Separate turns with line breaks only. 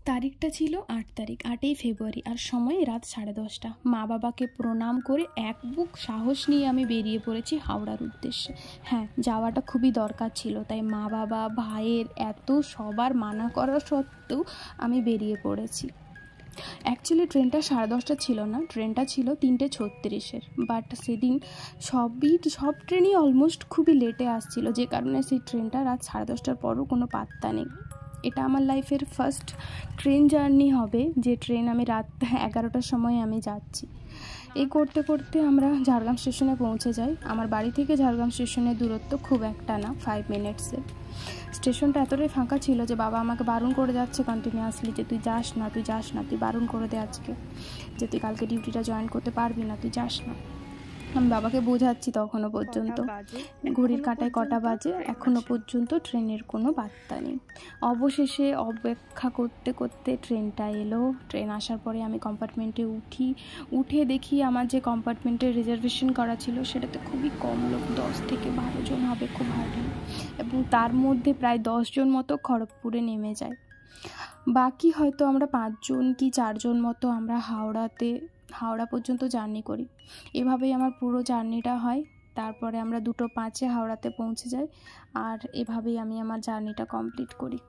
তারিখটা ছিল ৮ তারিখ, ৮ই ফেব্রুয়ারি, আর সময় রাত 10:30। মা বাবাকে প্রণাম করে এক বুক সাহস নিয়ে আমি বেরিয়ে পড়েছি হাওড়ার উদ্দেশ্যে। হ্যাঁ, যাওয়াটা খুবই দরকার ছিল, তাই মা বাবা ভাইয়ের এত সবার মানা করা সত্ত্বেও আমি বেরিয়ে পড়েছি। অ্যাকচুয়ালি ট্রেনটা 10:30 ছিল না, ট্রেনটা ছিল 3:36-এর। বাট সেদিন সব ট্রেনই অলমোস্ট খুবই লেটে আসছিল, যে কারণে সেই ট্রেনটা রাত 10:30টার পরও কোনো পাত্তা নেই। এটা আমার লাইফের ফার্স্ট ট্রেন জার্নি হবে, যে ট্রেন আমি রাত 11টার সময় আমি যাচ্ছি। এই করতে করতে আমরা ঝাড়গ্রাম স্টেশনে পৌঁছে যাই। আমার বাড়ি থেকে ঝাড়গ্রাম স্টেশনের দূরত্ব খুব একটা না, 5 মিনিটসের। স্টেশনটা এতটাই ফাঁকা ছিল যে বাবা আমাকে বারণ করে যাচ্ছে কন্টিনিউয়াসলি যে তুই যাস না, তুই বারণ করে দে আজকে, যে তুই কালকে ডিউটিটা জয়েন করতে পারবি না, তুই যাস না। আমি বাবাকে বোঝাচ্ছি তখনও পর্যন্ত। ঘড়ির কাঁটায় কটা বাজে, এখনও পর্যন্ত ট্রেনের কোনো বার্তা নেই। অবশেষে অপেক্ষা করতে করতে ট্রেনটা এলো। ট্রেন আসার পরে আমি কম্পার্টমেন্টে উঠে দেখি আমার যে কম্পার্টমেন্টের রিজার্ভেশন করা ছিল সেটাতে খুবই কম লোক, 10 থেকে 12 জন হবে খুব হার্ডলি, এবং তার মধ্যে প্রায় 10 জন মতো খড়গপুরে নেমে যায়। বাকি হয়তো আমরা 5 জন কি 4 জন মতো আমরা হাওড়া পর্যন্ত জার্নি করি। এভাবেই আমার পুরো জার্নিটা হয়। তারপরে আমরা 2:05-এ হাওড়াতে পৌঁছে যাই, আর এভাবেই আমি আমার জার্নিটা কমপ্লিট করি।